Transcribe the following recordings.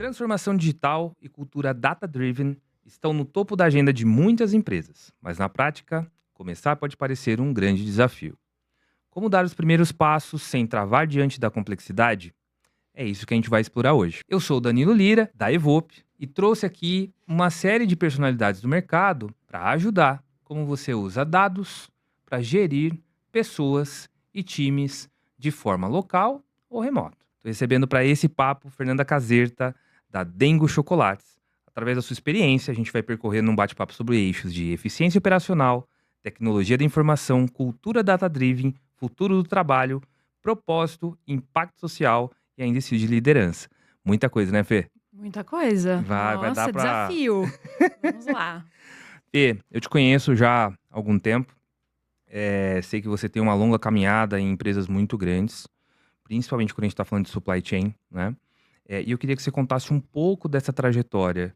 Transformação digital e cultura data-driven estão no topo da agenda de muitas empresas, mas na prática, começar pode parecer um grande desafio. Como dar os primeiros passos sem travar diante da complexidade? É isso que a gente vai explorar hoje. Eu sou o Danilo Lira, da Evope, e trouxe aqui uma série de personalidades do mercado para ajudar como você usa dados para gerir pessoas e times de forma local ou remota. Estou recebendo para esse papo Fernanda Caserta, da Dengo Chocolates. Através da sua experiência, a gente vai percorrer num bate-papo sobre eixos de eficiência operacional, tecnologia da informação, cultura data-driven, futuro do trabalho, propósito, impacto social e ainda esse de liderança. Muita coisa, né, Fê? Muita coisa. Vai dar pra... desafio. Vamos lá. Fê, eu te conheço já há algum tempo. Sei que você tem uma longa caminhada em empresas muito grandes, principalmente quando a gente está falando de supply chain, né? E eu queria que você contasse um pouco dessa trajetória.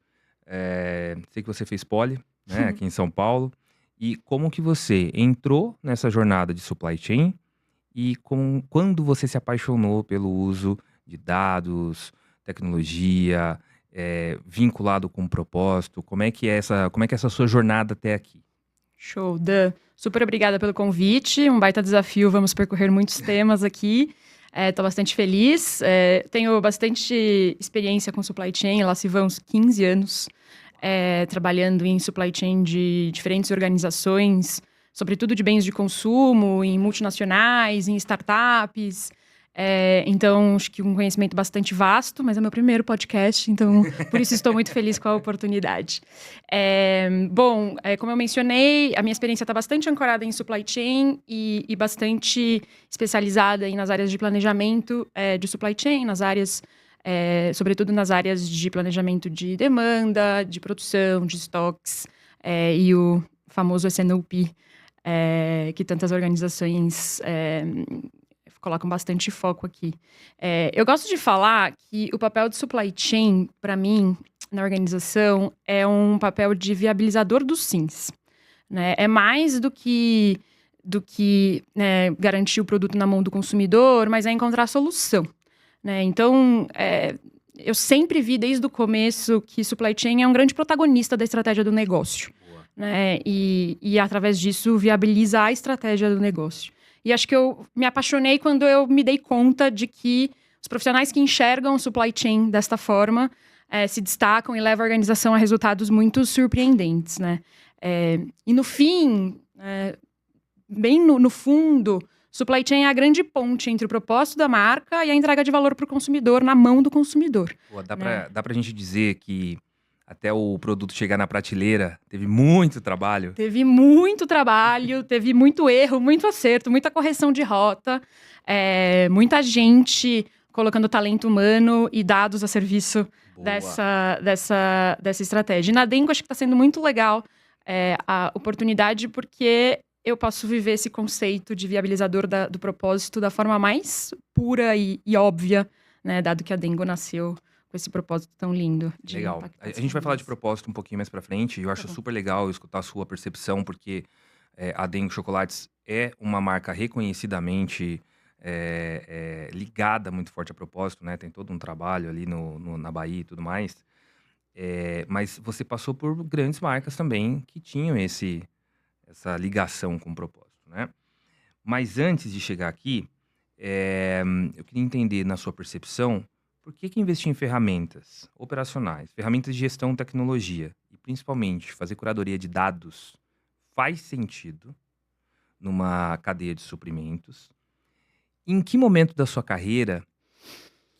Sei que você fez Poli, né, aqui em São Paulo. E como que você entrou nessa jornada de supply chain e quando você se apaixonou pelo uso de dados, tecnologia, vinculado com propósito. Como é que é essa sua jornada até aqui? Show, Dan. Super obrigada pelo convite. Um baita desafio. Vamos percorrer muitos temas aqui. Estou bastante feliz. Tenho bastante experiência com supply chain. Lá se vão uns 15 anos trabalhando em supply chain de diferentes organizações, sobretudo de bens de consumo, em multinacionais, em startups. Então, acho que um conhecimento bastante vasto, mas é meu primeiro podcast, então por isso estou muito feliz com a oportunidade. Como eu mencionei, a minha experiência está bastante ancorada em supply chain e bastante especializada nas áreas de planejamento de supply chain, sobretudo nas áreas de planejamento de demanda, de produção, de estoques e o famoso S&OP, que tantas organizações colocam bastante foco aqui. Eu gosto de falar que o papel de supply chain, para mim, na organização, é um papel de viabilizador dos sims, né? É mais do que garantir o produto na mão do consumidor, mas é encontrar solução, né? Então, eu sempre vi desde o começo que supply chain é um grande protagonista da estratégia do negócio, né? E através disso, viabiliza a estratégia do negócio. E acho que eu me apaixonei quando eu me dei conta de que os profissionais que enxergam o supply chain desta forma se destacam e levam a organização a resultados muito surpreendentes, né? E no fim, bem no fundo, supply chain é a grande ponte entre o propósito da marca e a entrega de valor para o consumidor, na mão do consumidor. Dá pra gente dizer que até o produto chegar na prateleira, teve muito trabalho. Teve muito trabalho, teve muito erro, muito acerto, muita correção de rota, muita gente colocando talento humano e dados a serviço dessa estratégia. E na Dengo, acho que está sendo muito legal a oportunidade, porque eu posso viver esse conceito de viabilizador do propósito da forma mais pura e óbvia, né, dado que a Dengo nasceu com esse propósito tão lindo. Legal. A gente vai falar de propósito um pouquinho mais pra frente. Eu acho super legal escutar a sua percepção, porque a Dengo Chocolates é uma marca reconhecidamente ligada muito forte a propósito, né? Tem todo um trabalho ali na Bahia e tudo mais. Mas você passou por grandes marcas também que tinham essa ligação com o propósito, né? Mas antes de chegar aqui, eu queria entender, na sua percepção, por que investir em ferramentas operacionais, ferramentas de gestão e tecnologia, e principalmente fazer curadoria de dados, faz sentido numa cadeia de suprimentos? Em que momento da sua carreira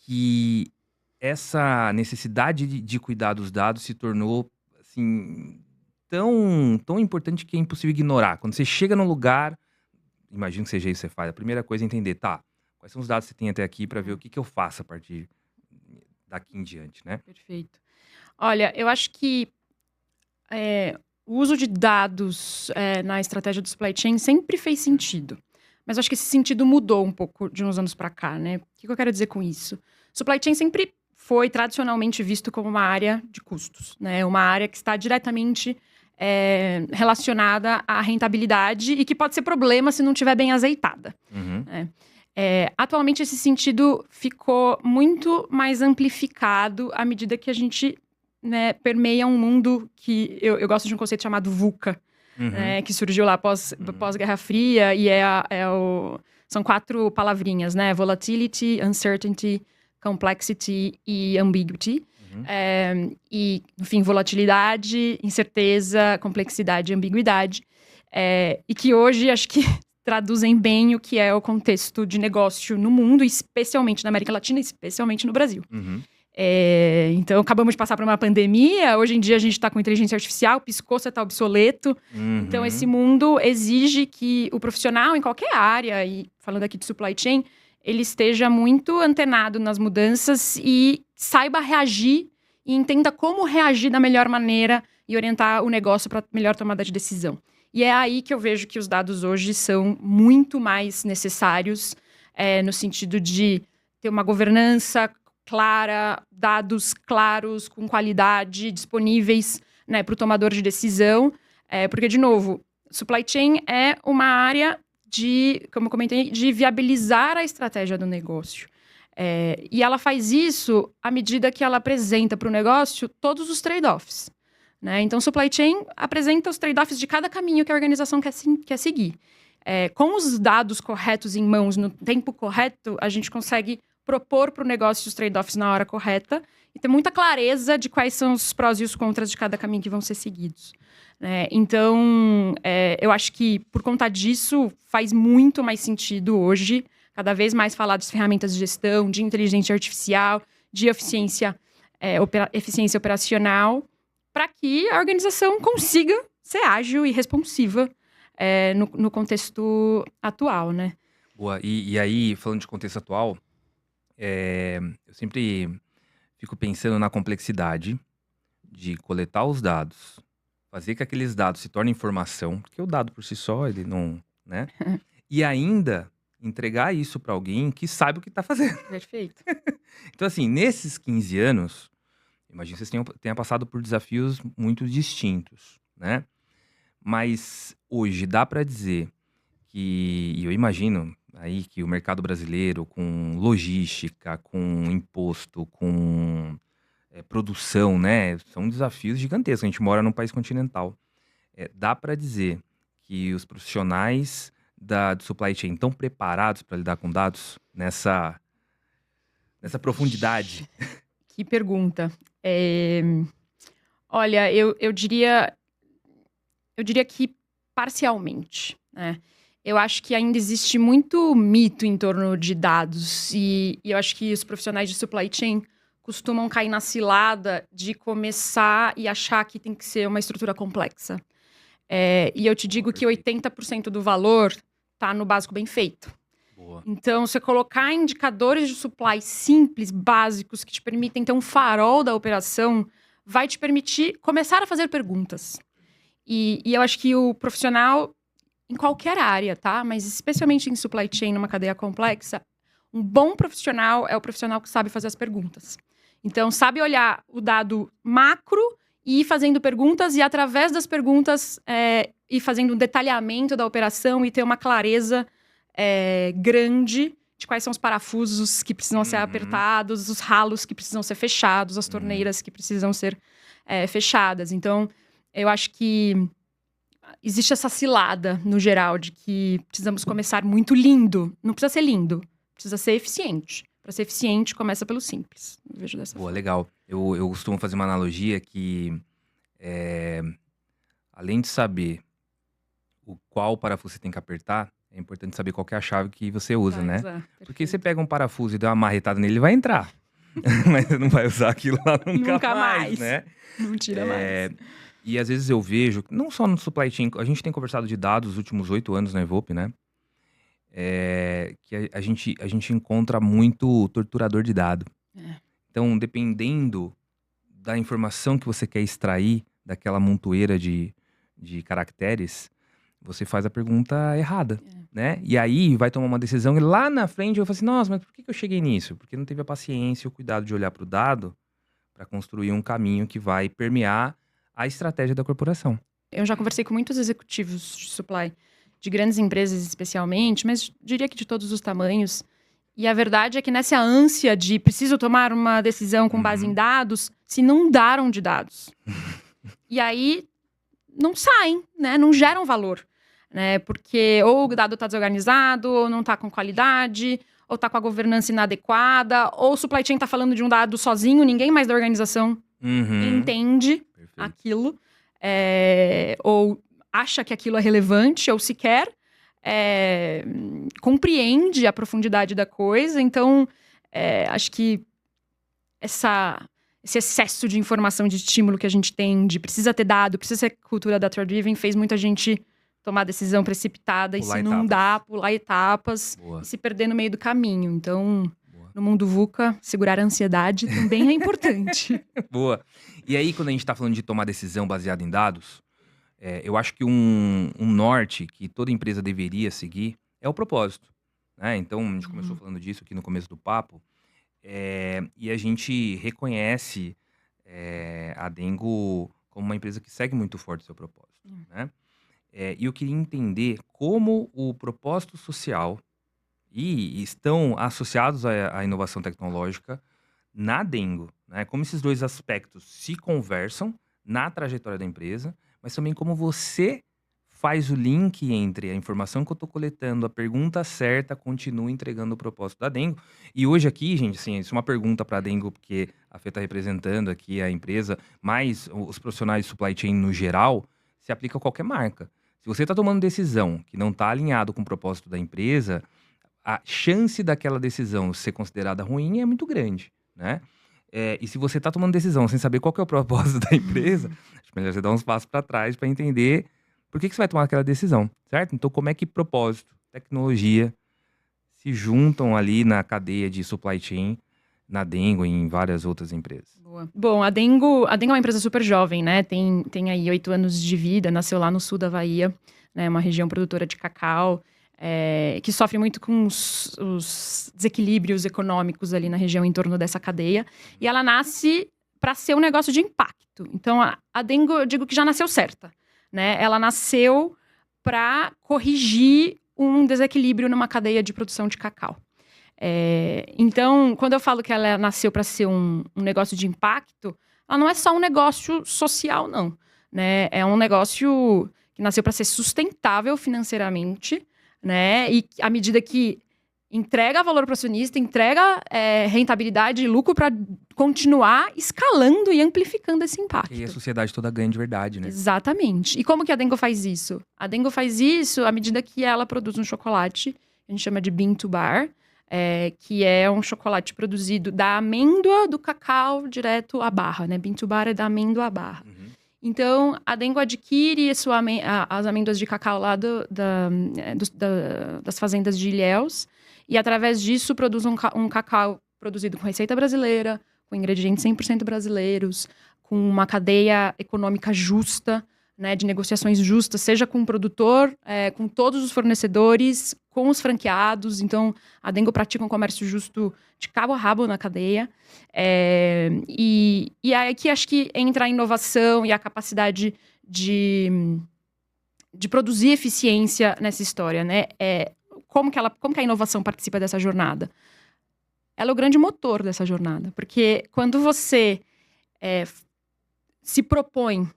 que essa necessidade de cuidar dos dados se tornou assim, tão importante que é impossível ignorar? Quando você chega num lugar, imagino que seja isso que você faz, a primeira coisa é entender, quais são os dados que você tem até aqui para ver o que eu faço a partir daqui em diante, né? Perfeito. Olha, eu acho que o uso de dados na estratégia do supply chain sempre fez sentido. Mas eu acho que esse sentido mudou um pouco de uns anos para cá, né? O que eu quero dizer com isso? Supply chain sempre foi tradicionalmente visto como uma área de custos, né? Uma área que está diretamente relacionada à rentabilidade e que pode ser problema se não estiver bem azeitada. Uhum. Né? Atualmente, esse sentido ficou muito mais amplificado à medida que a gente, né, permeia um mundo que eu gosto de um conceito chamado VUCA, Uhum. que surgiu lá pós-Guerra Fria, e são 4 palavrinhas, né? Volatility, Uncertainty, Complexity e Ambiguity. Uhum. Enfim, volatilidade, incerteza, complexidade e ambiguidade. E que hoje acho que traduzem bem o que é o contexto de negócio no mundo, especialmente na América Latina, especialmente no Brasil. Uhum. Então, acabamos de passar por uma pandemia, hoje em dia a gente está com inteligência artificial, piscou, você está obsoleto. Uhum. Então, esse mundo exige que o profissional, em qualquer área, e falando aqui de supply chain, ele esteja muito antenado nas mudanças e saiba reagir e entenda como reagir da melhor maneira e orientar o negócio para melhor tomada de decisão. E é aí que eu vejo que os dados hoje são muito mais necessários, no sentido de ter uma governança clara, dados claros, com qualidade, disponíveis, né, para o tomador de decisão. Porque, de novo, supply chain é uma área como eu comentei, de viabilizar a estratégia do negócio. E ela faz isso à medida que ela apresenta para o negócio todos os trade-offs. Né? Então, supply chain apresenta os trade-offs de cada caminho que a organização quer seguir. Com os dados corretos em mãos, no tempo correto, a gente consegue propor para o negócio os trade-offs na hora correta e ter muita clareza de quais são os prós e os contras de cada caminho que vão ser seguidos. Então, eu acho que, por conta disso, faz muito mais sentido hoje, cada vez mais falar das ferramentas de gestão, de inteligência artificial, de eficiência operacional, para que a organização consiga ser ágil e responsiva no contexto atual, né? Boa. E aí, falando de contexto atual, eu sempre fico pensando na complexidade de coletar os dados, fazer que aqueles dados se tornem informação, porque o dado por si só, ele não, né? E ainda entregar isso para alguém que sabe o que está fazendo. Perfeito. Então, assim, nesses 15 anos, imagino que vocês tenham passado por desafios muito distintos, né? Mas hoje dá para dizer e eu imagino aí que o mercado brasileiro, com logística, com imposto, com produção, né? São desafios gigantescos. A gente mora num país continental. Dá para dizer que os profissionais do supply chain estão preparados para lidar com dados nessa profundidade? Que pergunta. Olha, eu diria que parcialmente, né? Eu acho que ainda existe muito mito em torno de dados e eu acho que os profissionais de supply chain costumam cair na cilada de começar e achar que tem que ser uma estrutura complexa. E eu te digo que 80% do valor está no básico bem feito. Boa. Então, você colocar indicadores de supply simples, básicos, que te permitem ter um farol da operação, vai te permitir começar a fazer perguntas. E eu acho que o profissional, em qualquer área, tá? Mas especialmente em supply chain, numa cadeia complexa, um bom profissional é o profissional que sabe fazer as perguntas. Então, sabe olhar o dado macro e ir fazendo perguntas e, através das perguntas, ir fazendo um detalhamento da operação e ter uma clareza grande de quais são os parafusos que precisam ser apertados, os ralos que precisam ser fechados, as torneiras que precisam ser fechadas. Então, eu acho que existe essa cilada, no geral, de que precisamos começar muito lindo. Não precisa ser lindo, precisa ser eficiente. Para ser eficiente, começa pelo simples. Eu vejo dessa forma. Legal. Eu costumo fazer uma analogia que, além de saber qual parafuso você tem que apertar, é importante saber qual que é a chave que você usa, né? Porque você pega um parafuso e dá uma marretada nele, ele vai entrar. Mas você não vai usar aquilo lá nunca mais, né? Não tira mais. E às vezes eu vejo, não só no supply chain, a gente tem conversado de dados nos últimos 8 anos na Evope, né? Que a gente encontra muito torturador de dado. Então, dependendo da informação que você quer extrair daquela montoeira de caracteres, você faz a pergunta errada, né? E aí vai tomar uma decisão e lá na frente eu falo assim, nossa, mas por que eu cheguei nisso? Porque não teve a paciência e o cuidado de olhar para o dado para construir um caminho que vai permear a estratégia da corporação. Eu já conversei com muitos executivos de supply de grandes empresas especialmente, mas diria que de todos os tamanhos. E a verdade é que nessa ânsia de preciso tomar uma decisão com base em dados, se inundaram de dados. E aí não saem, né? Não geram valor. Né? Porque ou o dado está desorganizado, ou não está com qualidade, ou está com a governança inadequada, ou o supply chain está falando de um dado sozinho, ninguém mais da organização entende aquilo, ou acha que aquilo é relevante, ou sequer compreende a profundidade da coisa. Então, acho que esse excesso de informação, de estímulo que a gente tem, de precisa ter dado, precisa ser cultura data-driven, fez muita gente tomar decisão precipitada Pular e se inundar, pular etapas Boa. e se perder no meio do caminho. Então, no mundo VUCA, segurar a ansiedade também é importante. Boa. E aí, quando a gente está falando de tomar decisão baseada em dados, eu acho que um norte que toda empresa deveria seguir é o propósito. Né? Então, a gente começou falando disso aqui no começo do papo, e a gente reconhece a Dengo como uma empresa que segue muito forte o seu propósito. Né? E eu queria entender como o propósito social e estão associados à inovação tecnológica na Dengo, né? Como esses dois aspectos se conversam na trajetória da empresa, mas também como você faz o link entre a informação que eu estou coletando, a pergunta certa, continua entregando o propósito da Dengo. E hoje aqui, gente, assim, isso é uma pergunta para a Dengo, porque a Fê está representando aqui a empresa, mas os profissionais de supply chain no geral, se aplica a qualquer marca. Se você está tomando decisão que não está alinhado com o propósito da empresa, a chance daquela decisão ser considerada ruim é muito grande, né? E se você está tomando decisão sem saber qual que é o propósito da empresa, acho melhor você dar uns passos para trás para entender por que você vai tomar aquela decisão, certo? Então, como é que propósito, tecnologia se juntam ali na cadeia de supply chain, na Dengo e em várias outras empresas? Boa. Bom, a Dengo é uma empresa super jovem, né? Tem aí 8 anos de vida, nasceu lá no sul da Bahia, né? Uma região produtora de cacau, que sofre muito com os desequilíbrios econômicos ali na região em torno dessa cadeia. E ela nasce para ser um negócio de impacto. Então, a Dengo, eu digo que já nasceu certa, né? Ela nasceu para corrigir um desequilíbrio numa cadeia de produção de cacau. Então, quando eu falo que ela nasceu para ser um negócio de impacto, ela não é só um negócio social, não. Né? É um negócio que nasceu para ser sustentável financeiramente, né? E à medida que entrega valor para o acionista, entrega rentabilidade e lucro para continuar escalando e amplificando esse impacto. E a sociedade toda ganha de verdade, né? Exatamente. E como que a Dengo faz isso? A Dengo faz isso à medida que ela produz um chocolate, a gente chama de bean to bar, que é um chocolate produzido da amêndoa do cacau direto à barra, né? Bean to bar é da amêndoa à barra. Então, a Dengo adquire as amêndoas de cacau lá das fazendas de Ilhéus e, através disso, produz um cacau produzido com receita brasileira, com ingredientes 100% brasileiros, com uma cadeia econômica justa, né, de negociações justas, seja com o produtor, com todos os fornecedores, com os franqueados. Então, a Dengo pratica um comércio justo de cabo a rabo na cadeia. E aí que acho que entra a inovação e a capacidade de produzir eficiência nessa história, né? Como que a inovação participa dessa jornada? Ela é o grande motor dessa jornada. Porque quando você se propõe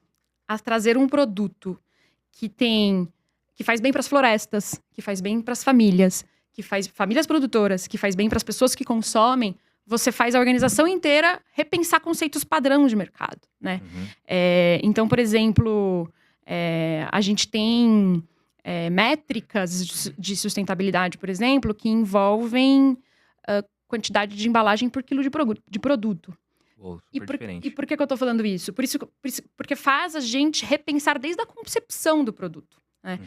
a trazer um produto que faz bem para as florestas, que faz bem para as famílias, que faz famílias produtoras, que faz bem para as pessoas que consomem, você faz a organização inteira repensar conceitos padrão de mercado, né? Então, por exemplo, a gente tem métricas de sustentabilidade, por exemplo, que envolvem quantidade de embalagem por quilo de produto. E por que eu tô falando isso? Porque faz a gente repensar desde a concepção do produto, né?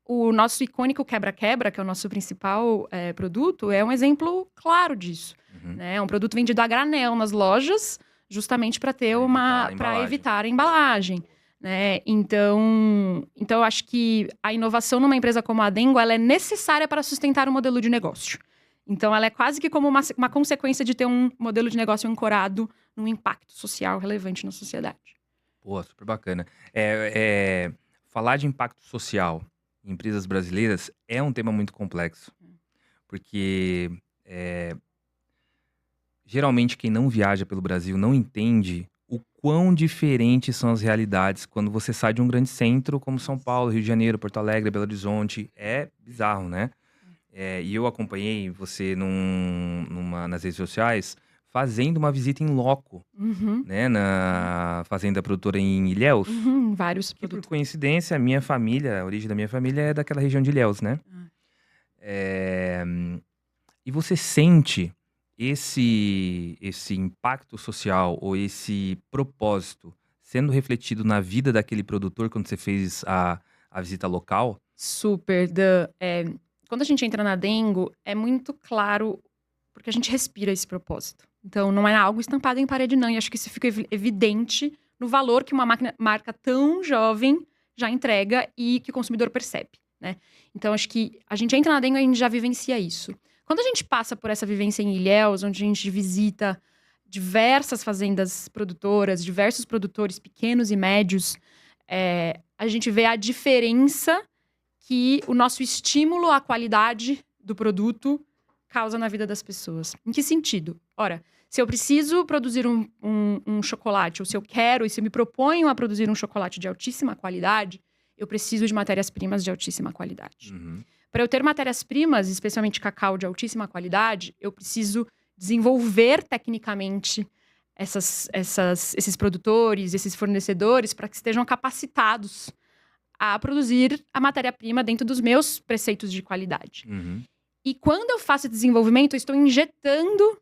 O nosso icônico quebra-quebra, que é o nosso principal produto, é um exemplo claro disso. Né? É um produto vendido a granel nas lojas, justamente para evitar a embalagem. Né? Então, eu acho que a inovação numa empresa como a Dengo, ela é necessária para sustentar o modelo de negócio. Então, ela é quase que como uma consequência de ter um modelo de negócio ancorado num impacto social relevante na sociedade. Pô, super bacana. Falar de impacto social em empresas brasileiras é um tema muito complexo. Porque geralmente quem não viaja pelo Brasil não entende o quão diferentes são as realidades quando você sai de um grande centro como São Paulo, Rio de Janeiro, Porto Alegre, Belo Horizonte. É bizarro, né? E eu acompanhei você nas redes sociais fazendo uma visita em loco, né? Na fazenda produtora em Ilhéus. Vários Que por produtos. coincidência, a origem da minha família é daquela região de Ilhéus, né? E você sente esse impacto social ou esse propósito sendo refletido na vida daquele produtor quando você fez a visita local? Super. Quando a gente entra na Dengo, é muito claro, porque a gente respira esse propósito. Então, não é algo estampado em parede, não. E acho que isso fica evidente no valor que uma marca tão jovem já entrega e que o consumidor percebe, né? Então, acho que a gente entra na Dengo e a gente já vivencia isso. Quando a gente passa por essa vivência em Ilhéus, onde a gente visita diversas fazendas produtoras, diversos produtores pequenos e médios, a gente vê a diferença que o nosso estímulo à qualidade do produto causa na vida das pessoas. Em que sentido? Ora, se eu preciso produzir um chocolate, ou se eu quero e se eu me proponho a produzir um chocolate de altíssima qualidade, eu preciso de matérias-primas de altíssima qualidade. Para eu ter matérias-primas, especialmente cacau de altíssima qualidade, eu preciso desenvolver tecnicamente esses produtores, esses fornecedores, para que estejam capacitados a produzir a matéria-prima dentro dos meus preceitos de qualidade. E quando eu faço esse desenvolvimento, eu estou injetando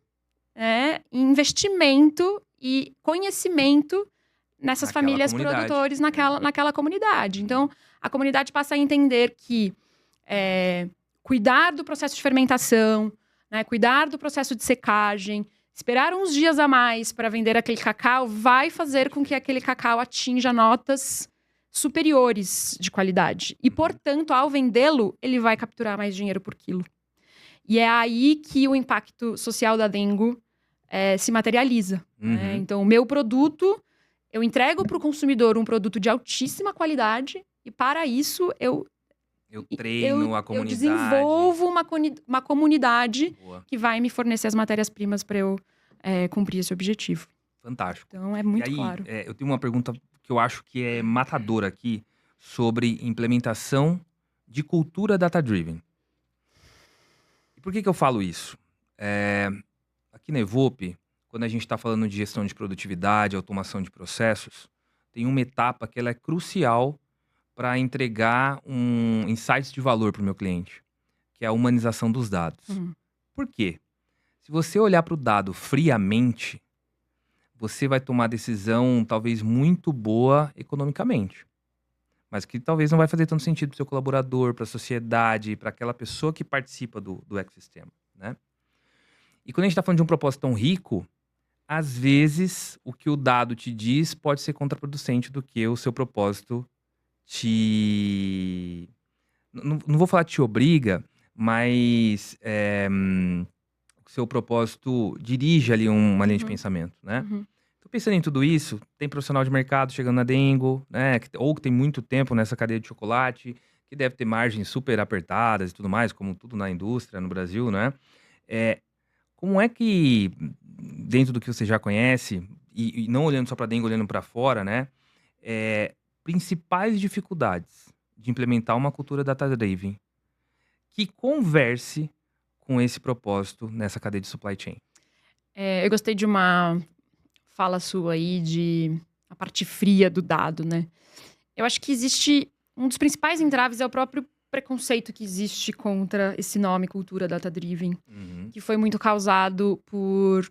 investimento e conhecimento nessas famílias produtores naquela comunidade. Então, a comunidade passa a entender que cuidar do processo de fermentação, né, cuidar do processo de secagem, esperar uns dias a mais para vender aquele cacau vai fazer com que aquele cacau atinja notas superiores de qualidade. E, portanto, ao vendê-lo, ele vai capturar mais dinheiro por quilo. E é aí que o impacto social da Dengo se materializa. Né? Então, o meu produto, eu entrego para o consumidor um produto de altíssima qualidade e, para isso, eu treino a comunidade. Eu desenvolvo uma comunidade que vai me fornecer as matérias-primas para eu cumprir esse objetivo. Fantástico. Então, é muito e aí, claro. Eu tenho uma pergunta que eu acho que é matadora aqui sobre implementação de cultura data-driven. E por que eu falo isso? Aqui na Evope, quando a gente está falando de gestão de produtividade, automação de processos, tem uma etapa que ela é crucial para entregar insights de valor para o meu cliente, que é a humanização dos dados. Por quê? Se você olhar para o dado friamente, você vai tomar decisão talvez muito boa economicamente, mas que talvez não vai fazer tanto sentido para o seu colaborador, para a sociedade, para aquela pessoa que participa do ecossistema, né? E quando a gente está falando de um propósito tão rico, às vezes o que o dado te diz pode ser contraproducente do que o seu propósito não vou falar te obriga, mas o seu propósito dirige ali uma linha de pensamento, né? Tô pensando em tudo isso, tem profissional de mercado chegando na Dengo, né? Ou que tem muito tempo nessa cadeia de chocolate, que deve ter margens super apertadas e tudo mais, como tudo na indústria no Brasil, né? Como é que, dentro do que você já conhece, e não olhando só para Dengo, olhando para fora, né? Principais dificuldades de implementar uma cultura data-driven que converse com esse propósito nessa cadeia de supply chain? Eu gostei de uma fala sua aí de a parte fria do dado, né? Eu acho que existe um dos principais entraves é o próprio preconceito que existe contra esse nome, cultura data-driven, que foi muito causado por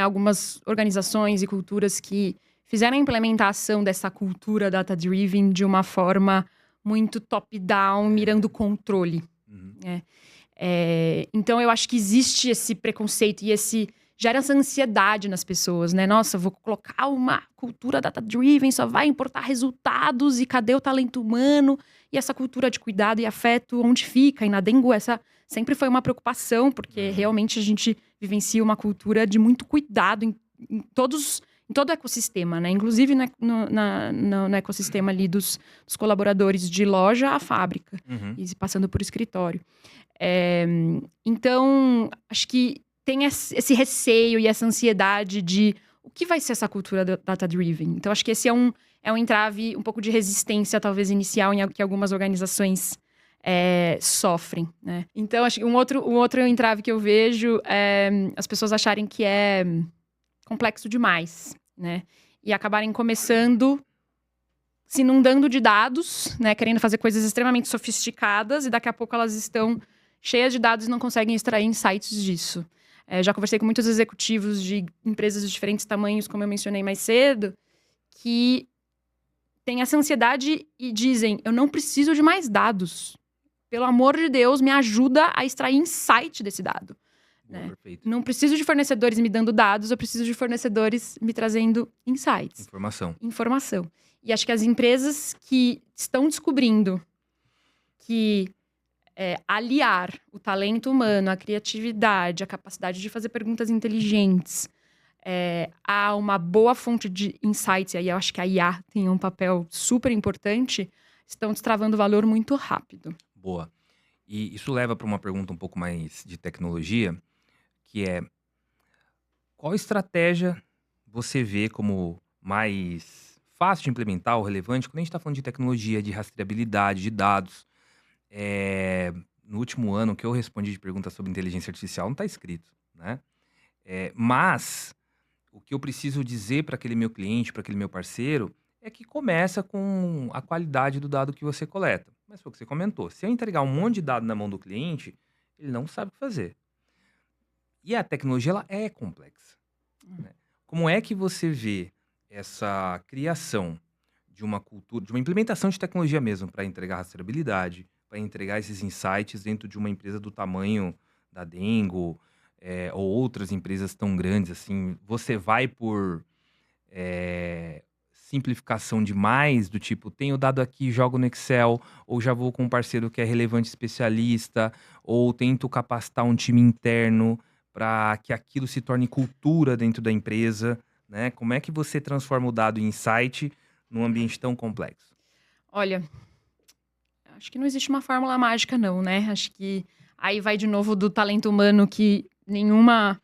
algumas organizações e culturas que fizeram a implementação dessa cultura data-driven de uma forma muito top-down, mirando controle. Então, eu acho que existe esse preconceito e gera essa ansiedade nas pessoas, né? Nossa, vou colocar uma cultura data-driven, só vai importar resultados e cadê o talento humano? E essa cultura de cuidado e afeto, onde fica? E na Dengo, essa sempre foi uma preocupação, porque realmente a gente vivencia uma cultura de muito cuidado em em todo o ecossistema, né? Inclusive no ecossistema ali dos colaboradores de loja à fábrica, e passando por escritório. Então, acho que tem esse receio e essa ansiedade de o que vai ser essa cultura data-driven. Então, acho que esse é um entrave, um pouco de resistência, talvez, inicial, que algumas organizações sofrem, né? Então, acho que um outro entrave que eu vejo é as pessoas acharem que é complexo demais, né? E acabarem começando se inundando de dados, né? Querendo fazer coisas extremamente sofisticadas, e daqui a pouco elas estão cheias de dados e não conseguem extrair insights disso. Já conversei com muitos executivos de empresas de diferentes tamanhos, como eu mencionei mais cedo, que têm essa ansiedade e dizem: eu não preciso de mais dados. Pelo amor de Deus, me ajuda a extrair insight desse dado. Né? Não preciso de fornecedores me dando dados, eu preciso de fornecedores me trazendo insights. Informação. E acho que as empresas que estão descobrindo que aliar o talento humano, a criatividade, a capacidade de fazer perguntas inteligentes a uma boa fonte de insights, e aí eu acho que a IA tem um papel super importante, estão destravando valor muito rápido. Boa. E isso leva para uma pergunta um pouco mais de tecnologia, que é: qual estratégia você vê como mais fácil de implementar ou relevante quando a gente está falando de tecnologia, de rastreabilidade, de dados? No último ano que eu respondi de perguntas sobre inteligência artificial, não está escrito, né? Mas o que eu preciso dizer para aquele meu cliente, para aquele meu parceiro, é que começa com a qualidade do dado que você coleta. Mas foi o que você comentou. Se eu entregar um monte de dado na mão do cliente, ele não sabe o que fazer. E a tecnologia, ela é complexa, né? Como é que você vê essa criação de uma cultura, de uma implementação de tecnologia mesmo, para entregar rastreabilidade, para entregar esses insights dentro de uma empresa do tamanho da Dengo, ou outras empresas tão grandes assim? Você vai por simplificação demais, do tipo, tenho dado aqui, jogo no Excel, ou já vou com um parceiro que é relevante especialista, ou tento capacitar um time interno para que aquilo se torne cultura dentro da empresa, né? Como é que você transforma o dado em insight num ambiente tão complexo? Olha, acho que não existe uma fórmula mágica, não, né? Acho que aí vai de novo do talento humano, que nenhuma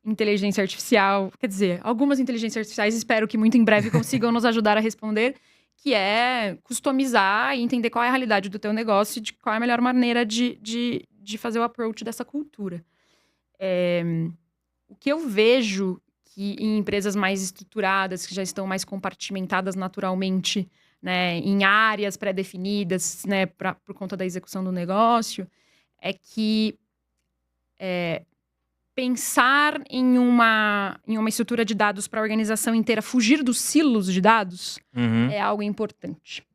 inteligência artificial, quer dizer, algumas inteligências artificiais, espero que muito em breve consigam nos ajudar a responder, que é customizar e entender qual é a realidade do teu negócio e de qual é a melhor maneira de fazer o approach dessa cultura. O que eu vejo que em empresas mais estruturadas, que já estão mais compartimentadas naturalmente, né, em áreas pré-definidas, né, por conta da execução do negócio, é que pensar em uma estrutura de dados para a organização inteira, fugir dos silos de dados, é algo importante.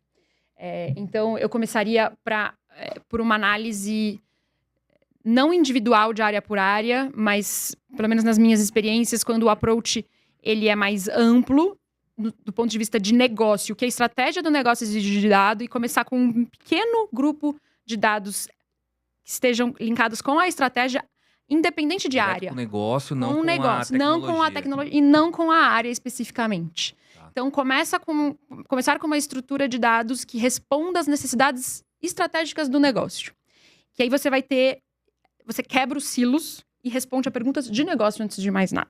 Então, eu começaria por uma análise não individual de área por área, mas, pelo menos nas minhas experiências, quando o approach ele é mais amplo, do ponto de vista de negócio, o que a estratégia do negócio exige de dado, e começar com um pequeno grupo de dados que estejam linkados com a estratégia, independente de área. Com o negócio, não com com a tecnologia. Não com a tecnologia e não com a área especificamente. Tá. Então, começar com uma estrutura de dados que responda às necessidades estratégicas do negócio. Que aí você quebra os silos e responde a perguntas de negócio antes de mais nada.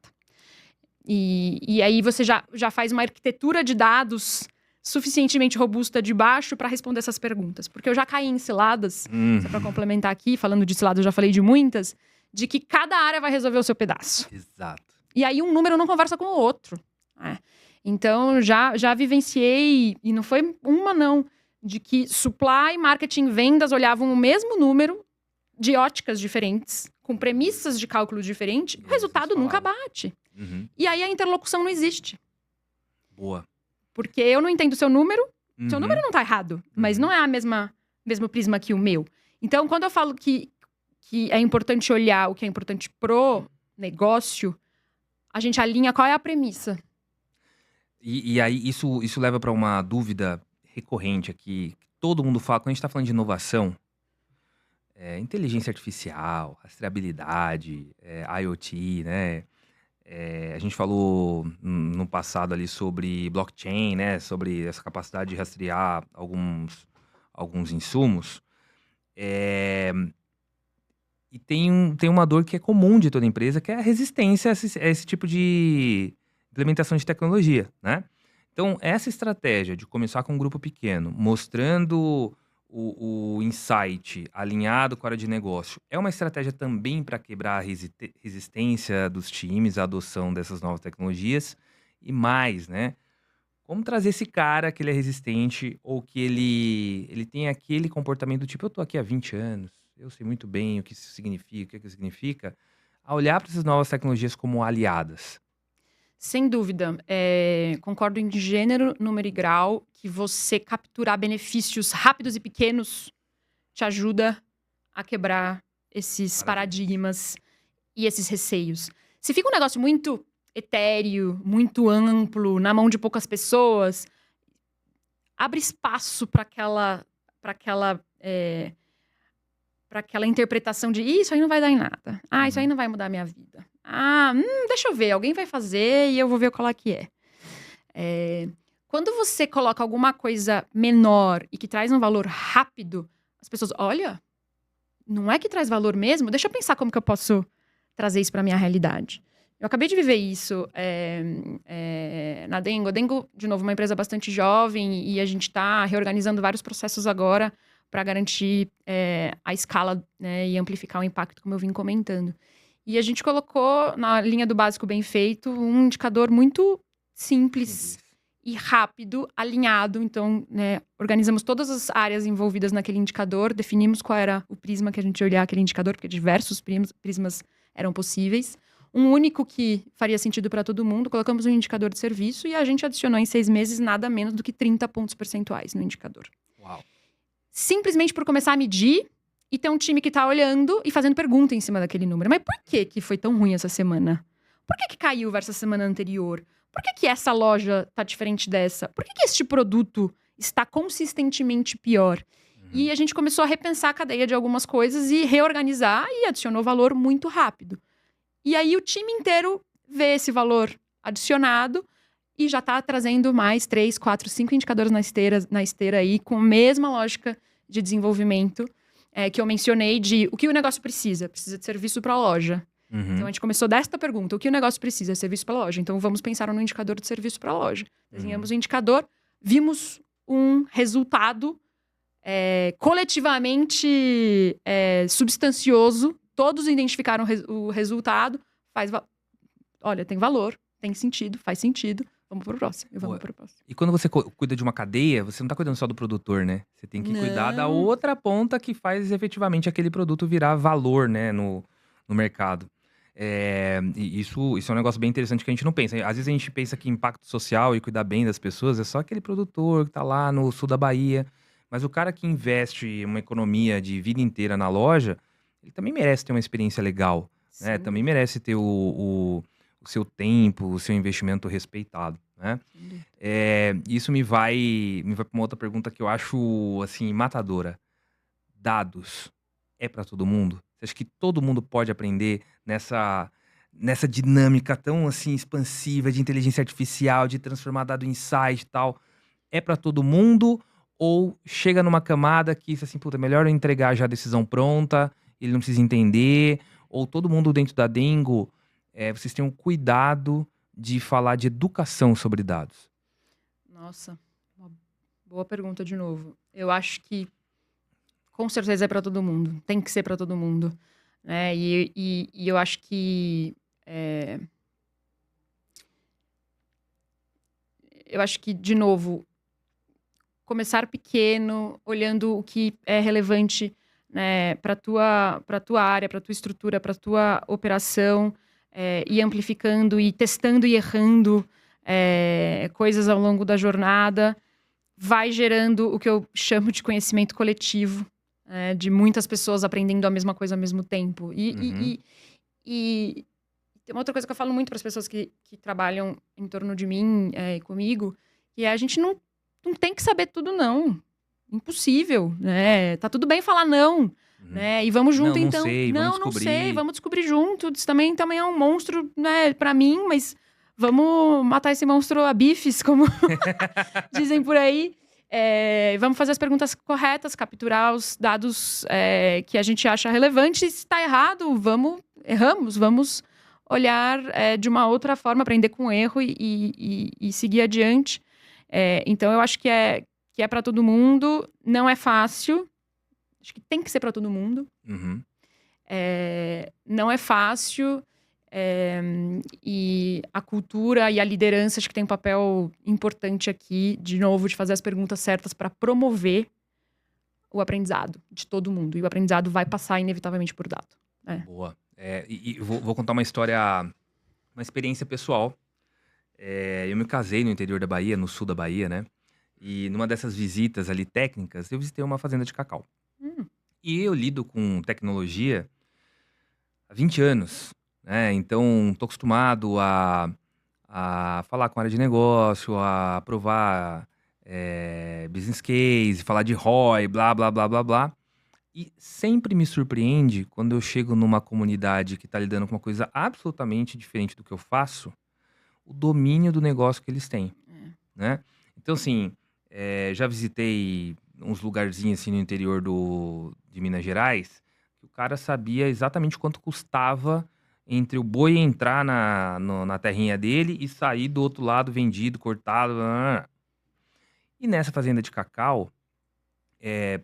E aí você já faz uma arquitetura de dados suficientemente robusta de baixo para responder essas perguntas. Porque eu já caí em ciladas, só para complementar aqui, falando de ciladas, eu já falei de muitas, de que cada área vai resolver o seu pedaço. Exato. E aí um número não conversa com o outro. Então, já vivenciei, e não foi uma não, de que supply, marketing, vendas olhavam o mesmo número de óticas diferentes, com premissas de cálculo diferentes, o resultado nunca bate. E aí a interlocução não existe. Boa. Porque eu não entendo o seu número, seu número não tá errado, mas não é a mesmo prisma que o meu. Então, quando eu falo que é importante olhar o que é importante pro negócio, a gente alinha qual é a premissa. E aí isso leva para uma dúvida recorrente aqui, que todo mundo fala, quando a gente está falando de inovação, inteligência artificial, rastreabilidade, IoT, né? A gente falou no passado ali sobre blockchain, né? Sobre essa capacidade de rastrear alguns insumos. É, e tem uma dor que é comum de toda empresa, que é a resistência a esse tipo de implementação de tecnologia, né? Então, essa estratégia de começar com um grupo pequeno, mostrando o insight alinhado com a área de negócio, é uma estratégia também para quebrar a resistência dos times à adoção dessas novas tecnologias. E mais, né? Como trazer esse cara que ele é resistente ou que ele tem aquele comportamento do tipo, eu tô aqui há 20 anos, eu sei muito bem o que isso significa, o que isso significa, a olhar para essas novas tecnologias como aliadas. Sem dúvida. Concordo em gênero, número e grau que você capturar benefícios rápidos e pequenos te ajuda a quebrar esses paradigmas e esses receios. Se fica um negócio muito etéreo, muito amplo, na mão de poucas pessoas, abre espaço para aquela interpretação de isso aí não vai dar em nada. Isso aí não vai mudar a minha vida. Deixa eu ver, alguém vai fazer e eu vou ver qual é que é. Quando você coloca alguma coisa menor e que traz um valor rápido, as pessoas, olha, não é que traz valor mesmo? Deixa eu pensar como que eu posso trazer isso para minha realidade. Eu acabei de viver isso na Dengo. A Dengo, de novo, uma empresa bastante jovem e a gente está reorganizando vários processos agora para garantir a escala, né, e amplificar o impacto, como eu vim comentando. E a gente colocou na linha do básico bem feito um indicador muito simples e rápido, alinhado. Então, né, organizamos todas as áreas envolvidas naquele indicador, definimos qual era o prisma que a gente ia olhar aquele indicador, porque diversos prismas eram possíveis. Um único que faria sentido para todo mundo, colocamos um indicador de serviço e a gente adicionou em 6 meses nada menos do que 30 pontos percentuais no indicador. Uau! Simplesmente por começar a medir e ter um time que tá olhando e fazendo pergunta em cima daquele número. Mas por que foi tão ruim essa semana? Por que caiu versus a semana anterior? Por que essa loja tá diferente dessa? Por que este produto está consistentemente pior? E a gente começou a repensar a cadeia de algumas coisas e reorganizar e adicionou valor muito rápido. E aí o time inteiro vê esse valor adicionado e já tá trazendo mais 3, 4, 5 indicadores na esteira aí, com a mesma lógica de desenvolvimento que eu mencionei de o que o negócio precisa. Precisa de serviço para a loja. Então a gente começou desta pergunta: o que o negócio precisa? É serviço para a loja. Então vamos pensar no indicador de serviço para a loja. Desenhamos o indicador, vimos um resultado coletivamente substancioso. Todos identificaram o resultado. Olha, tem valor, tem sentido, faz sentido. Vamos pro próximo. E quando você cuida de uma cadeia, você não tá cuidando só do produtor, né? Você tem que cuidar da outra ponta que faz efetivamente aquele produto virar valor, né, no mercado. E isso é um negócio bem interessante que a gente não pensa. Às vezes a gente pensa que impacto social e cuidar bem das pessoas é só aquele produtor que tá lá no sul da Bahia. Mas o cara que investe uma economia de vida inteira na loja, ele também merece ter uma experiência legal, né? Também merece ter o seu tempo, o seu investimento respeitado, né? Isso me vai para uma outra pergunta que eu acho, assim, matadora. Dados é para todo mundo? Você acha que todo mundo pode aprender nessa dinâmica tão, assim, expansiva de inteligência artificial, de transformar dado em insight e tal? É para todo mundo? Ou chega numa camada que, assim, puta, melhor eu entregar já a decisão pronta, ele não precisa entender? Ou todo mundo dentro da Dengo, vocês tenham cuidado de falar de educação sobre dados? Nossa, uma boa pergunta de novo. Eu acho que com certeza é para todo mundo. Tem que ser para todo mundo, né? E eu acho que de novo, começar pequeno, olhando o que é relevante, né, para tua área, para tua estrutura, para tua operação, e amplificando e testando e errando coisas ao longo da jornada, vai gerando o que eu chamo de conhecimento coletivo, de muitas pessoas aprendendo a mesma coisa ao mesmo tempo. E tem uma outra coisa que eu falo muito para as pessoas que trabalham em torno de mim e comigo, que é a gente não tem que saber tudo, não. Impossível, né? Tá tudo bem falar não. né? E vamos junto, não então. sei, vamos Não descobrir. sei, vamos descobrir junto. Isso também é um monstro, né, pra mim, mas vamos matar esse monstro a bifes, como dizem por aí. Vamos fazer as perguntas corretas, capturar os dados que a gente acha relevantes. Se está errado, vamos olhar de uma outra forma, aprender com o erro e seguir adiante. Então, eu acho que é para todo mundo, não é fácil. Acho que tem que ser para todo mundo. Não é fácil. E a cultura e a liderança acho que tem um papel importante aqui, de novo, de fazer as perguntas certas para promover o aprendizado de todo mundo. E o aprendizado vai passar inevitavelmente por dado. Boa. E vou contar uma história, uma experiência pessoal. Eu me casei no interior da Bahia, no sul da Bahia, né? E numa dessas visitas ali técnicas, eu visitei uma fazenda de cacau. E eu lido com tecnologia há 20 anos, né? Então, tô acostumado a falar com a área de negócio, a aprovar business case, falar de ROI, blá, blá, blá, blá, blá. E sempre me surpreende quando eu chego numa comunidade que está lidando com uma coisa absolutamente diferente do que eu faço, o domínio do negócio que eles têm, né? Então, assim, já visitei uns lugarzinhos assim no interior de Minas Gerais, que o cara sabia exatamente quanto custava entre o boi entrar na terrinha dele e sair do outro lado vendido, cortado. E nessa fazenda de cacau,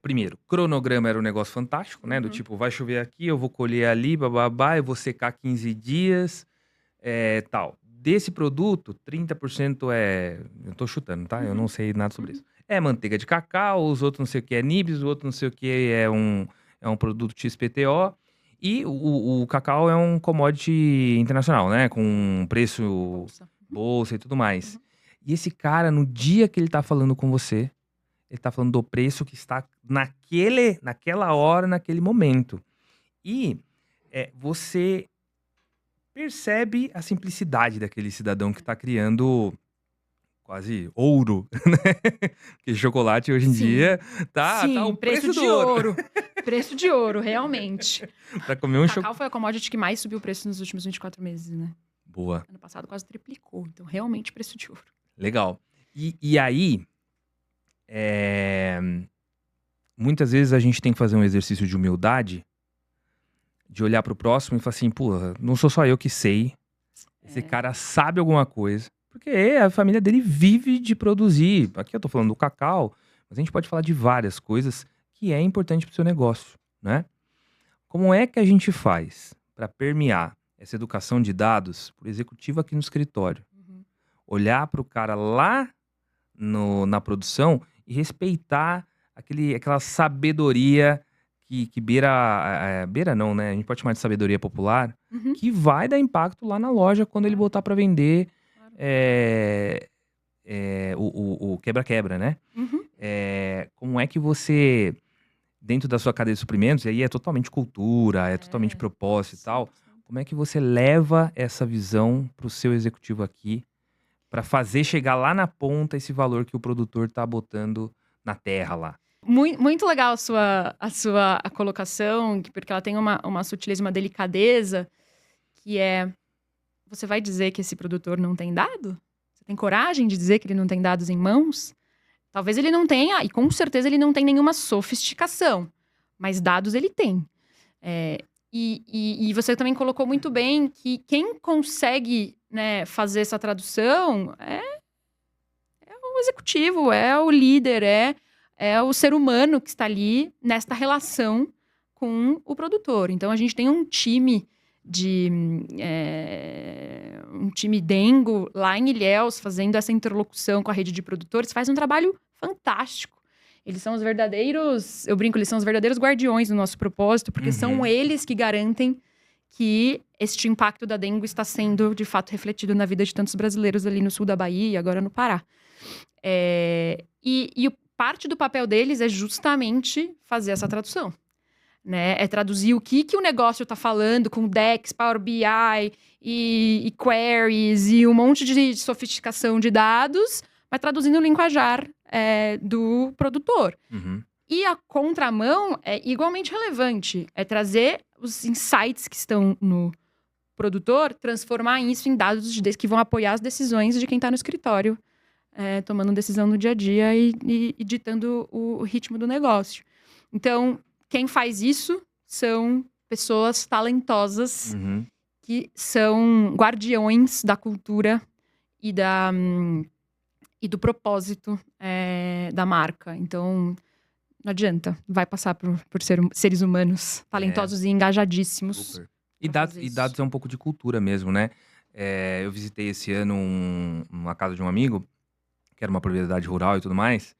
primeiro, cronograma era um negócio fantástico, né? Do tipo, vai chover aqui, eu vou colher ali, bababá, eu vou secar 15 dias, tal. Desse produto, 30% eu tô chutando, tá? Eu não sei nada sobre isso. É manteiga de cacau, os outros não sei o que é nibs, o outro não sei o que é um produto XPTO. E o cacau é um commodity internacional, né? Com preço bolsa e tudo mais. E esse cara, no dia que ele tá falando com você, ele tá falando do preço que está naquela hora, naquele momento. E você percebe a simplicidade daquele cidadão que tá criando quase ouro, né? Porque chocolate hoje em dia tá o preço de do ouro. Preço de ouro, realmente. Pra comer um Cacau foi a commodity que mais subiu o preço nos últimos 24 meses, né? Boa. Ano passado quase triplicou, então realmente preço de ouro. Legal. E aí, muitas vezes a gente tem que fazer um exercício de humildade, de olhar pro próximo e falar assim, porra, não sou só eu que sei, esse cara sabe alguma coisa, porque a família dele vive de produzir. Aqui eu tô falando do cacau, mas a gente pode falar de várias coisas que é importante pro seu negócio, né? Como é que a gente faz para permear essa educação de dados pro executivo aqui no escritório? Olhar pro cara lá na produção e respeitar aquela sabedoria que beira não, né? A gente pode chamar de sabedoria popular, que vai dar impacto lá na loja quando ele botar para vender o quebra-quebra, né? Como é que você, dentro da sua cadeia de suprimentos, e aí é totalmente cultura, é totalmente propósito e tal, como é que você leva essa visão pro seu executivo aqui para fazer chegar lá na ponta esse valor que o produtor tá botando na terra lá? Muito legal a sua colocação, porque ela tem uma sutileza, uma delicadeza, que você vai dizer que esse produtor não tem dado? Você tem coragem de dizer que ele não tem dados em mãos? Talvez ele não tenha, e com certeza ele não tem nenhuma sofisticação, mas dados ele tem. E você também colocou muito bem que quem consegue, né, fazer essa tradução é o executivo, é o líder, é o ser humano que está ali nesta relação com o produtor. Então, a gente tem um time dengo lá em Ilhéus, fazendo essa interlocução com a rede de produtores, faz um trabalho fantástico. Eles são os verdadeiros, eu brinco, eles são os verdadeiros guardiões do nosso propósito, porque são eles que garantem que este impacto da dengue está sendo, de fato, refletido na vida de tantos brasileiros ali no sul da Bahia e agora no Pará. Parte do papel deles é justamente fazer essa tradução, né? É traduzir o que o negócio está falando com DEX, Power BI e queries e um monte de sofisticação de dados, mas traduzindo o linguajar do produtor. E a contramão é igualmente relevante. É trazer os insights que estão no produtor, transformar isso em dados que vão apoiar as decisões de quem está no escritório, tomando decisão no dia a dia e ditando o ritmo do negócio. Então, quem faz isso são pessoas talentosas que são guardiões da cultura e do propósito da marca. Então, não adianta. Vai passar por seres humanos talentosos e engajadíssimos. Super. E dados é um pouco de cultura mesmo, né? Eu visitei esse ano uma casa de um amigo, que era uma propriedade rural e tudo mais,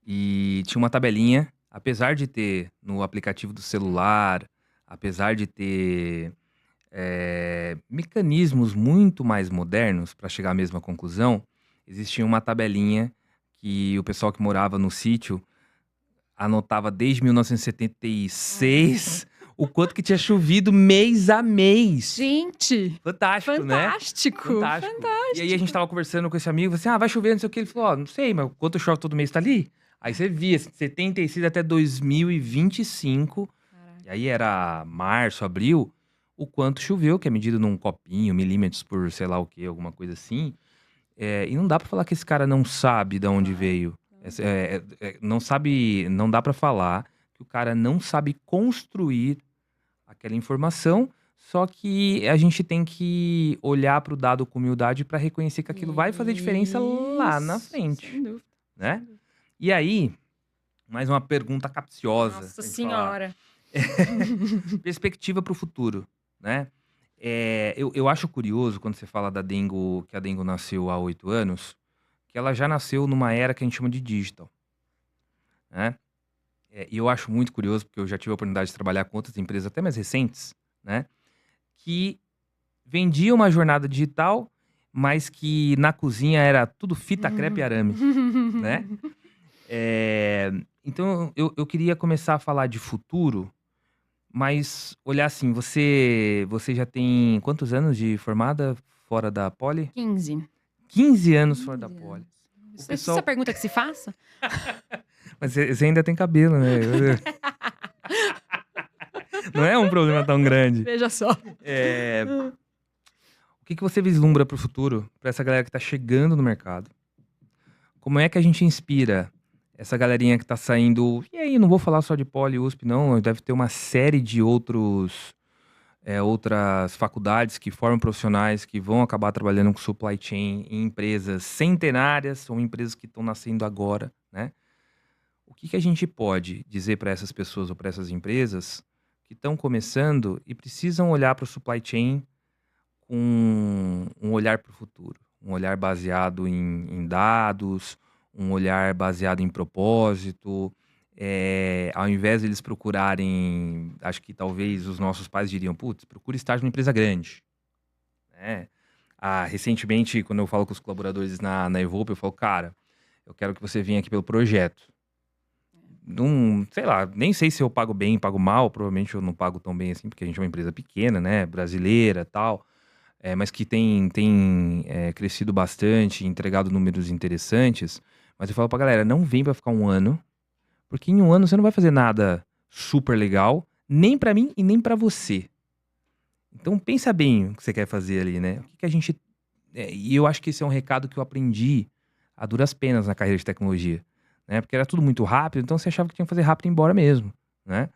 e tinha uma tabelinha, apesar de ter no aplicativo do celular, apesar de ter mecanismos muito mais modernos para chegar à mesma conclusão, existia uma tabelinha que o pessoal que morava no sítio anotava desde 1976 o quanto que tinha chovido mês a mês. Gente! Fantástico, né? Fantástico! E aí a gente tava conversando com esse amigo, assim, vai chover, não sei o que. Ele falou, não sei, mas quanto chove todo mês tá ali? Aí você via, 76 até 2025, e aí era março, abril, o quanto choveu, que é medido num copinho, milímetros por sei lá o que, alguma coisa assim. E não dá pra falar que esse cara não sabe de onde veio. Não dá pra falar que o cara não sabe construir aquela informação, só que a gente tem que olhar pro dado com humildade pra reconhecer que aquilo vai fazer diferença lá na frente, Sem dúvida. né? E aí, mais uma pergunta capciosa. Nossa Senhora! Perspectiva pro futuro, né? Eu acho curioso quando você fala da Dengo, que a Dengo nasceu há 8 anos, que ela já nasceu numa era que a gente chama de digital, né? E eu acho muito curioso, porque eu já tive a oportunidade de trabalhar com outras empresas até mais recentes, né? Que vendiam uma jornada digital, mas que na cozinha era tudo fita, crepe e arame, né? Então eu queria começar a falar de futuro, mas olhar assim, você já tem quantos anos de formada fora da Poli? 15. 15 anos fora da Poli. Isso é a pergunta que se faça? Mas você ainda tem cabelo, né? Não é um problema tão grande. Veja só. O que você vislumbra pro futuro, pra essa galera que tá chegando no mercado? Como é que a gente inspira essa galerinha que tá saindo? E aí, não vou falar só de Poli e USP, não. Deve ter uma série de outras faculdades que formam profissionais que vão acabar trabalhando com supply chain em empresas centenárias ou empresas que estão nascendo agora, né? O que a gente pode dizer para essas pessoas ou para essas empresas que estão começando e precisam olhar para o supply chain com um olhar para o futuro? Um olhar baseado em dados, um olhar baseado em propósito. Ao invés de eles procurarem, acho que talvez os nossos pais diriam, putz, procura estágio numa empresa grande, né? Recentemente, quando eu falo com os colaboradores na Evolpe, eu falo, cara, eu quero que você venha aqui pelo projeto. Sei lá, nem sei se eu pago bem, pago mal, provavelmente eu não pago tão bem assim, porque a gente é uma empresa pequena, né, brasileira e tal, mas que tem crescido bastante, entregado números interessantes. Mas eu falo pra galera, não vem pra ficar um ano, porque em um ano você não vai fazer nada super legal, nem pra mim e nem pra você. Então pensa bem o que você quer fazer ali, né? O que a gente... E eu acho que esse é um recado que eu aprendi a duras penas na carreira de tecnologia, né? Porque era tudo muito rápido, então você achava que tinha que fazer rápido e ir embora mesmo, né?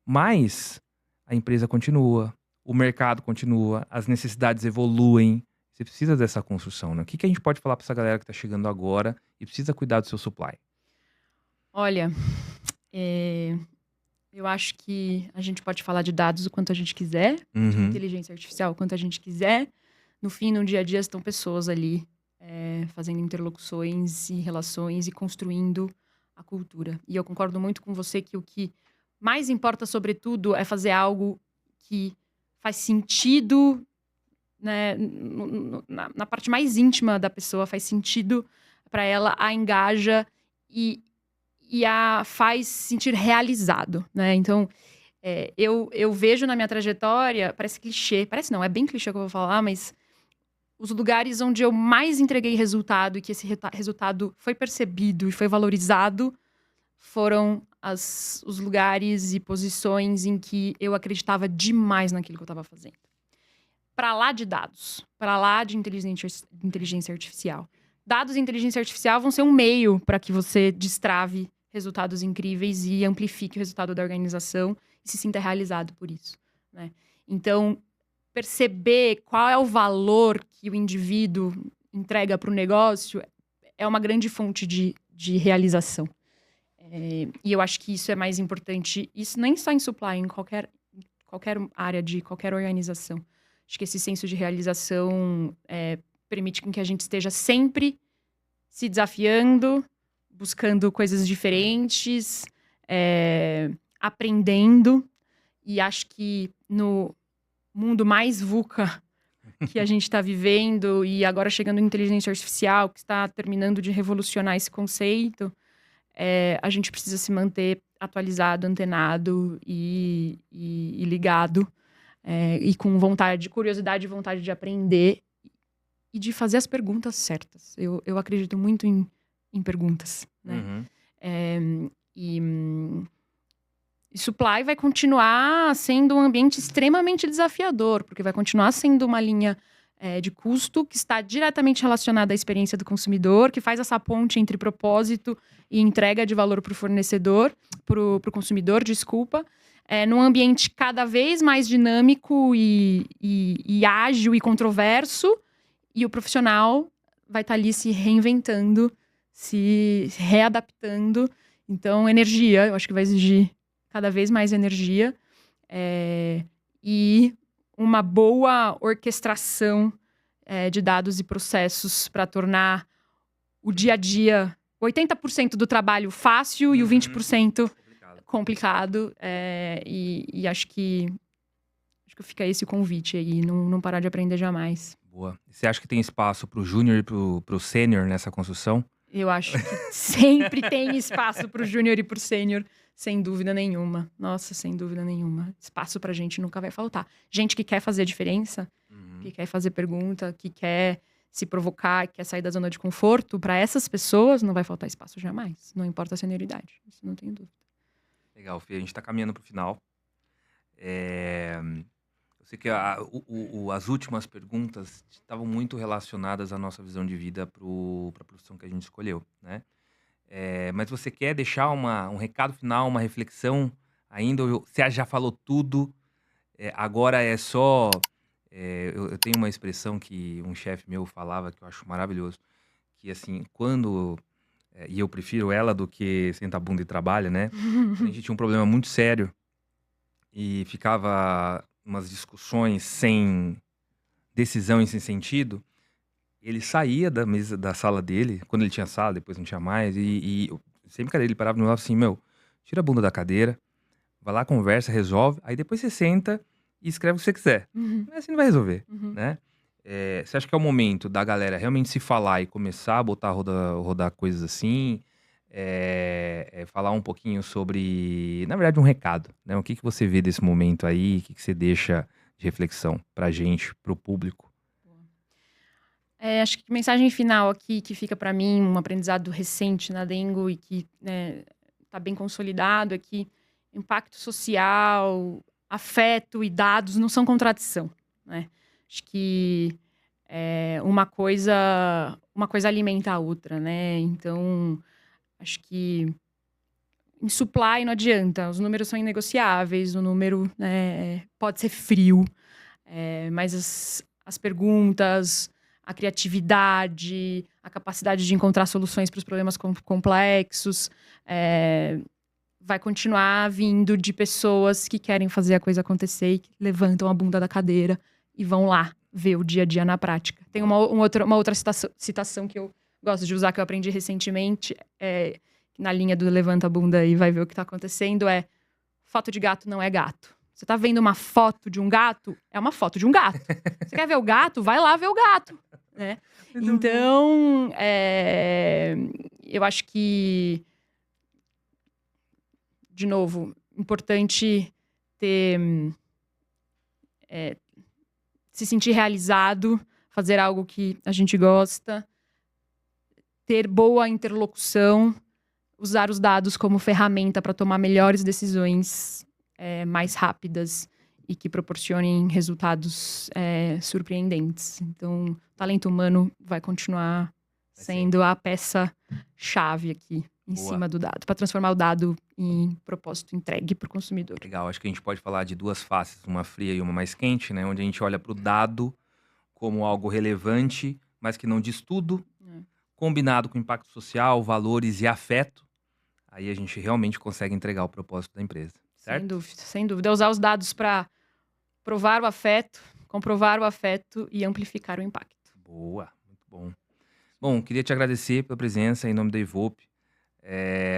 Mas a empresa continua, o mercado continua, as necessidades evoluem. Você precisa dessa construção, né? O que a gente pode falar pra essa galera que tá chegando agora e precisa cuidar do seu supply? Olha, eu acho que a gente pode falar de dados o quanto a gente quiser, de inteligência artificial o quanto a gente quiser. No fim, no dia a dia, estão pessoas ali fazendo interlocuções e relações e construindo a cultura. E eu concordo muito com você que o que mais importa, sobretudo, é fazer algo que faz sentido, né, na parte mais íntima da pessoa, faz sentido para ela, a engaja e a faz sentir realizado, né? Então, eu vejo na minha trajetória, parece clichê, parece não, é bem clichê que eu vou falar, mas os lugares onde eu mais entreguei resultado e que esse resultado foi percebido e foi valorizado foram os lugares e posições em que eu acreditava demais naquilo que eu estava fazendo. Para lá de dados, para lá de inteligência artificial. Dados e inteligência artificial vão ser um meio para que você destrave resultados incríveis e amplifique o resultado da organização e se sinta realizado por isso, né? Então, perceber qual é o valor que o indivíduo entrega para o negócio é uma grande fonte de realização. E eu acho que isso é mais importante, isso nem só em supply, em qualquer área de qualquer organização. Acho que esse senso de realização permite que a gente esteja sempre se desafiando, buscando coisas diferentes, aprendendo. E acho que no mundo mais VUCA que a gente está vivendo, e agora chegando em inteligência artificial, que está terminando de revolucionar esse conceito, a gente precisa se manter atualizado, antenado e ligado, e com vontade, curiosidade e vontade de aprender e de fazer as perguntas certas. Eu acredito muito em perguntas, né? E supply vai continuar sendo um ambiente extremamente desafiador, porque vai continuar sendo uma linha de custo que está diretamente relacionada à experiência do consumidor, que faz essa ponte entre propósito e entrega de valor para o fornecedor, para o consumidor, desculpa, num ambiente cada vez mais dinâmico e ágil e controverso, e o profissional vai estar ali se reinventando, se readaptando. Então, energia, eu acho que vai exigir cada vez mais energia e uma boa orquestração de dados e processos para tornar o dia a dia 80% do trabalho fácil e o 20% complicado. E acho que fica esse convite aí, não parar de aprender jamais. Boa. Você acha que tem espaço para o júnior e para o sênior nessa construção? Eu acho que sempre tem espaço para o júnior e para o sênior, sem dúvida nenhuma. Nossa, sem dúvida nenhuma. Espaço pra gente nunca vai faltar. Gente que quer fazer diferença, que quer fazer pergunta, que quer se provocar, que quer sair da zona de conforto, para essas pessoas não vai faltar espaço jamais. Não importa a senioridade. Isso não tem dúvida. Legal, Fê. A gente está caminhando para o final. Eu sei que as últimas perguntas estavam muito relacionadas à nossa visão de vida para a profissão que a gente escolheu, né? Mas você quer deixar um recado final, uma reflexão ainda? Ou você já falou tudo? Agora é só... eu tenho uma expressão que um chefe meu falava que eu acho maravilhoso. Que assim, e eu prefiro ela do que senta a bunda e trabalha, né? A gente tinha um problema muito sério e ficava umas discussões sem decisão e sem sentido. Ele saía da sala dele, quando ele tinha sala, depois não tinha mais, e sempre que ele parava no meu lado assim, tira a bunda da cadeira, vai lá, conversa, resolve, aí depois você senta e escreve o que você quiser. Assim não vai resolver, né? Você acha que é o momento da galera realmente se falar e começar a botar rodar coisas assim, falar um pouquinho sobre, na verdade, um recado, né? O que você vê desse momento aí, o que você deixa de reflexão pra gente, pro público? Acho que a mensagem final aqui, que fica para mim, um aprendizado recente na Dengo e que está bem consolidado, é que impacto social, afeto e dados não são contradição, né? Acho que uma coisa alimenta a outra, né? Então, acho que em supply não adianta, os números são inegociáveis, o número, né, pode ser frio, mas as perguntas, a criatividade, a capacidade de encontrar soluções para os problemas complexos, vai continuar vindo de pessoas que querem fazer a coisa acontecer e que levantam a bunda da cadeira e vão lá ver o dia a dia na prática. Tem uma outra citação que eu gosto de usar, que eu aprendi recentemente, na linha do levanta a bunda e vai ver o que está acontecendo, foto de gato não é gato. Você tá vendo uma foto de um gato? É uma foto de um gato. Você quer ver o gato? Vai lá ver o gato, né? Então, eu acho que, de novo, importante ter... se sentir realizado, fazer algo que a gente gosta, ter boa interlocução, usar os dados como ferramenta para tomar melhores decisões mais rápidas e que proporcionem resultados surpreendentes. Então, o talento humano vai continuar sendo a peça-chave aqui em cima do dado, para transformar o dado em propósito entregue para o consumidor. Legal, acho que a gente pode falar de duas faces, uma fria e uma mais quente, né? Onde a gente olha para o dado como algo relevante, mas que não diz tudo, combinado com impacto social, valores e afeto, aí a gente realmente consegue entregar o propósito da empresa, certo? Sem dúvida, sem dúvida. Usar os dados para provar o afeto, comprovar o afeto e amplificar o impacto. Boa, muito bom. Bom, queria te agradecer pela presença em nome da Evope.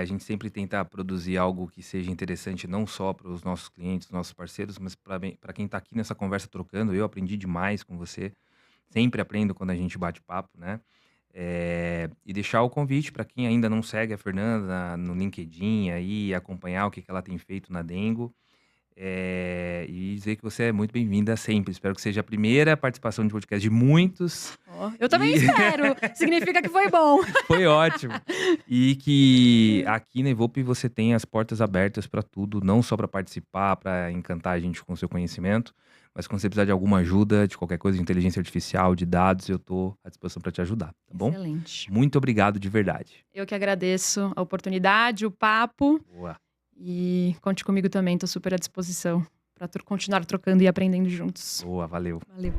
A gente sempre tenta produzir algo que seja interessante não só para os nossos clientes, nossos parceiros, mas para quem está aqui nessa conversa trocando. Eu aprendi demais com você, sempre aprendo quando a gente bate papo, né? E deixar o convite para quem ainda não segue a Fernanda no LinkedIn aí, acompanhar o que ela tem feito na Dengo. E dizer que você é muito bem-vinda sempre. Espero que seja a primeira participação de podcast de muitos. Eu também espero. Significa que foi bom. Foi ótimo. E que aqui na Evope você tem as portas abertas para tudo, não só para participar, para encantar a gente com o seu conhecimento, mas quando você precisar de alguma ajuda, de qualquer coisa de inteligência artificial, de dados, eu estou à disposição para te ajudar, tá bom? Excelente. Muito obrigado de verdade. Eu que agradeço a oportunidade, o papo. Boa. E conte comigo também, estou super à disposição para continuar trocando e aprendendo juntos. Boa, valeu. Valeu.